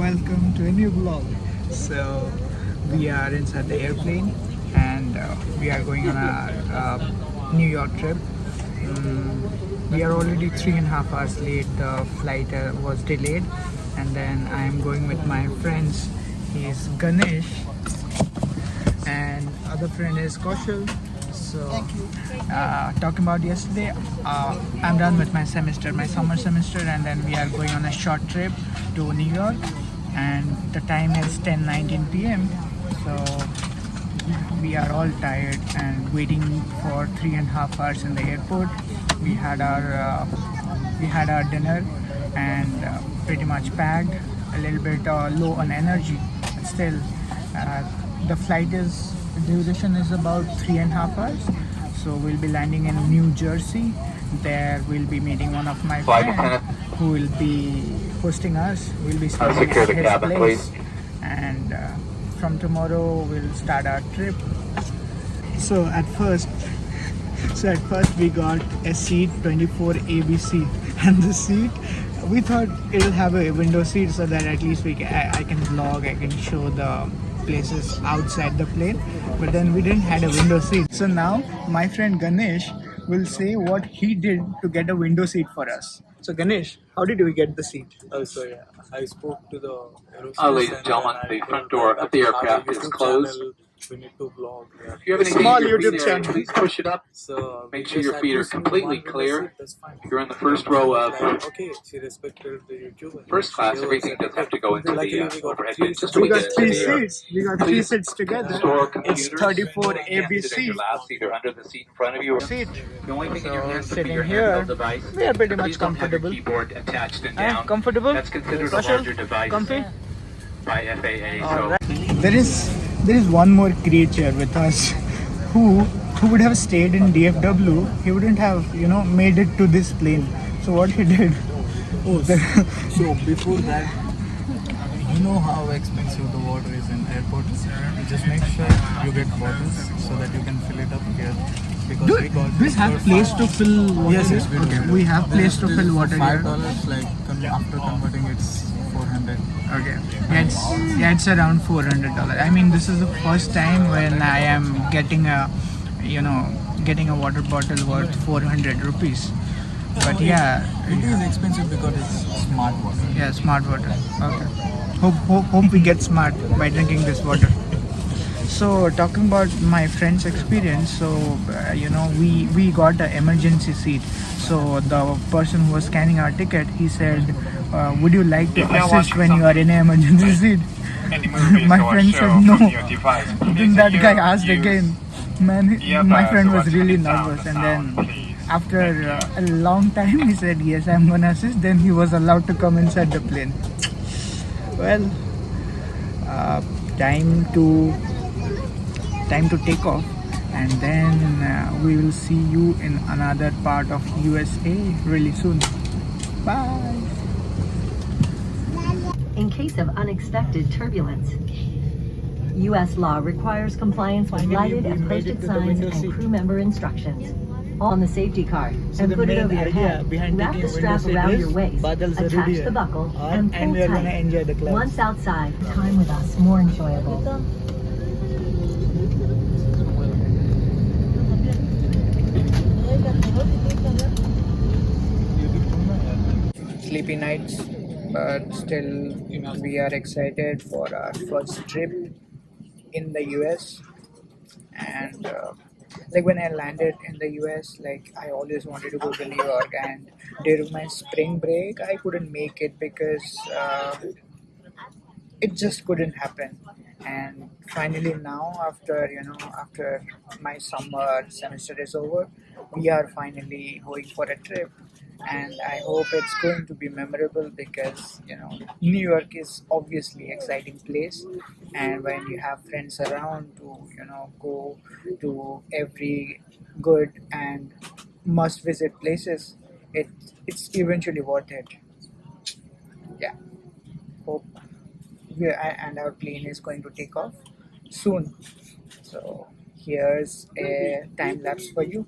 Welcome to a new vlog. So we are inside the airplane and we are going on a New York trip. We are already 3.5 hours late. The flight was delayed, and then I am going with my friends. He is Ganesh and other friend is Kaushal. So talking about yesterday, I'm done with my semester, my summer semester, and then we are going on a short trip to New York, and the time is 10:19 p.m. So we are all tired and waiting for 3.5 hours in the airport. We had our dinner and pretty much packed, a little bit low on energy, but still the duration is about 3.5 hours. So we'll be landing in New Jersey. There we'll be meeting one of my friends who will be hosting us. We'll be staying at his place, and from tomorrow we'll start our trip. So at first we got a seat 24 ABC, and the seat we thought it'll have a window seat so that at least I can vlog, I can show the places outside the plane. But then we didn't had a window seat. So now my friend Ganesh will say what he did to get a window seat for us. So Ganesh, how did we get the seat? Oh, so yeah, I spoke to the Ladies and gentlemen, the front door of the aircraft is closed. We need to vlog. Yeah. If you have any Small your feet YouTube area, channel. please push it up. So Make sure your feet are completely clear. You're in the first row of okay, she respected the YouTube. first class. Everything does have to go into the overhead bin. Just so We we got get three to the seats. We got three seats together. store It's computers. 34 You can't sit in ABC your laps, either under the seat in front of you. seat. The only thing in your So hands would be sitting your here, handheld device. we are pretty much Please don't have your comfortable. keyboard attached and down. Comfortable? That's considered a Kaushal? larger device Comfy? by FAA. So. Alright. There is one more creature with us who would have stayed in DFW. He wouldn't have made it to this plane. So what he did? Oh, so before that, you know how expensive the water is in airports. You just make sure you get bottles so that you can fill it up here. Because we got we have place to fill water. Yes, we do. Okay, we have place to fill water here. $5, like after converting, it's 400. Okay, it's around $400. I mean, this is the first time when I am getting a water bottle worth 400 rupees. But yeah, It is expensive because it's smart water. yeah, smart water. Okay. Hope we get smart by drinking this water. So talking about my friend's experience, so we got an emergency seat. So the person who was scanning our ticket, he said, "Would you like to assist when you are in an emergency seat?" My friend said no. Then that guy asked again. Man, my friend was really nervous, and then after a long time, he said, "Yes, I'm gonna assist." Then he was allowed to come inside the plane. Well, time to take off, and then we will see you in another part of USA really soon. Bye. In case of unexpected turbulence, U.S. law requires compliance with Finally, lighted we and made it posted to the signs window and seat. crew member instructions. All on the safety card So and the put it main over your idea head. behind Wrap taking the a window strap seat around is your waist, Badal attach Zaruri the hai. buckle, और and pull we are gonna tight. enjoy the clouds. Once outside, time with us more enjoyable. Sleepy nights, but still we are excited for our first trip in the US. And like when I landed in the US, like I always wanted to go to New York, and during my spring break I couldn't make it because it just couldn't happen. And finally now, after my summer semester is over, we are finally going for a trip, and I hope it's going to be memorable because New York is obviously exciting place, and when you have friends around to go to every good and must visit places, it's eventually worth it. Yeah, hope and our plane is going to take off soon. So here's a time lapse for you.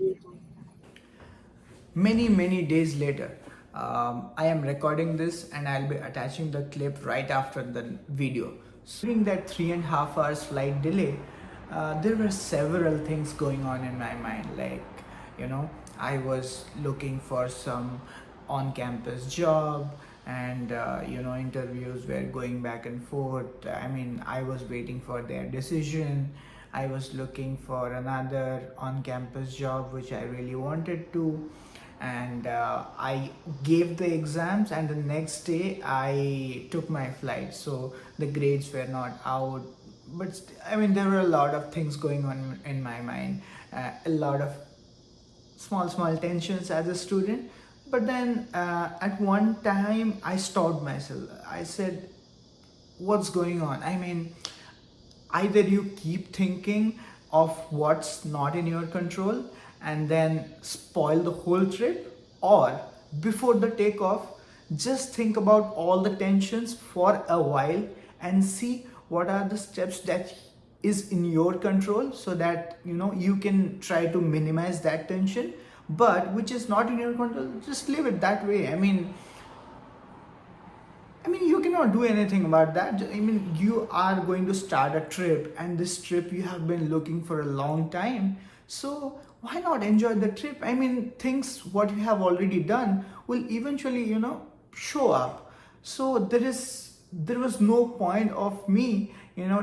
Many days later, I am recording this and I'll be attaching the clip right after the video. So during that 3.5 hours flight delay, there were several things going on in my mind. Like, I was looking for some on-campus job, and interviews were going back and forth. I mean, I was waiting for their decision. I was looking for another on-campus job which I really wanted to, and I gave the exams, and the next day I took my flight. So the grades were not out, but I mean, there were a lot of things going on in my mind, a lot of small tensions as a student. But then at one time I stopped myself. I said, what's going on? I mean, either you keep thinking of what's not in your control and then spoil the whole trip, or before the takeoff, just think about all the tensions for a while and see what are the steps that is in your control, so that you can try to minimize that tension. But which is not in your control, just leave it that way. I mean, you cannot do anything about that. I mean, you are going to start a trip, and this trip you have been looking for a long time. So why not enjoy the trip? I mean, things what you have already done will eventually, show up. So there was no point of me,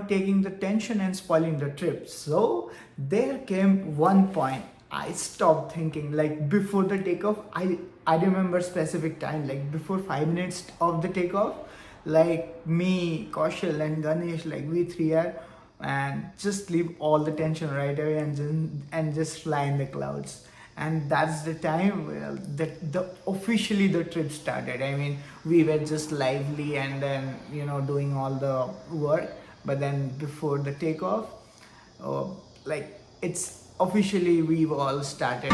taking the tension and spoiling the trip. So there came one point. I stopped thinking. Like before the takeoff, I remember specific time, like before 5 minutes of the takeoff, like me, Kaushal and Ganesh, like we three are, and just leave all the tension right away and just fly in the clouds. And that's the time that officially the trip started. I mean, we were just lively and then doing all the work, but then before the takeoff, like it's officially we've all started.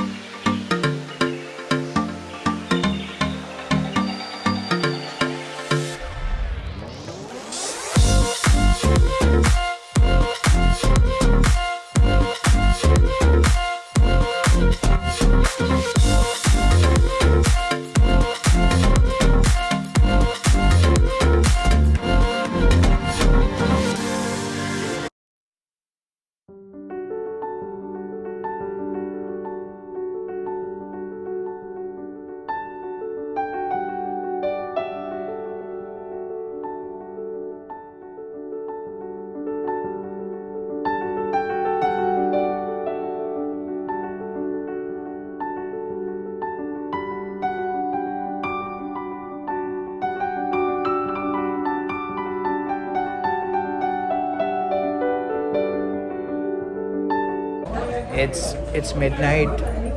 It's midnight,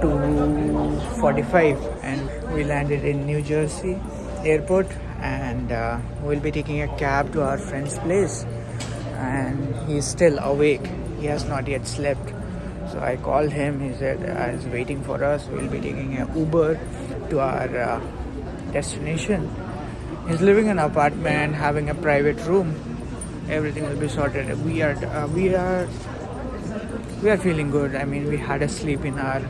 2:45, and we landed in New Jersey airport, and we'll be taking a cab to our friend's place, and he's still awake. He has not yet slept. So I called him. He said he's waiting for us. We'll be taking an Uber to our destination. He's living in an apartment, having a private room. Everything will be sorted. We are feeling good. I mean, we had a sleep in our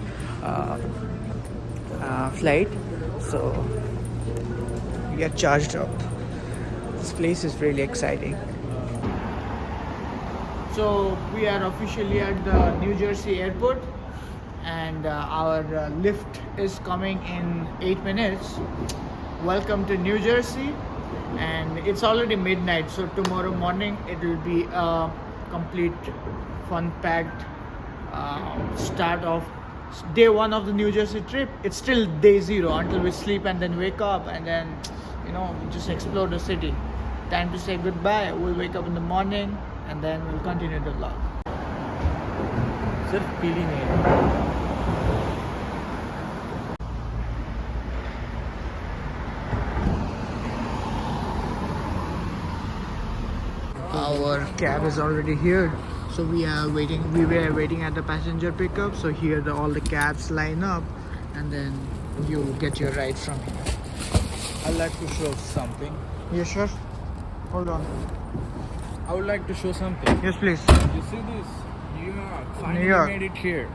flight, so we are charged up. This place is really exciting. So we are officially at the New Jersey airport, and our Lyft is coming in 8 minutes. Welcome to New Jersey, and it's already midnight, so tomorrow morning it will be a complete fun-packed start of day one of the New Jersey trip. It's still day zero until we sleep and then wake up and then just explore the city. Time to say goodbye. We'll wake up in the morning and then we'll continue the vlog. सिर्फ पीली नहीं है. Our cab is already here, so we were waiting at the passenger pickup. So here all the cabs line up, and then you get your ride from here. I'd like to show something. You sure? Hold on. I would like to show something. Yes, please. You see this? New York. Finally New York. made it here.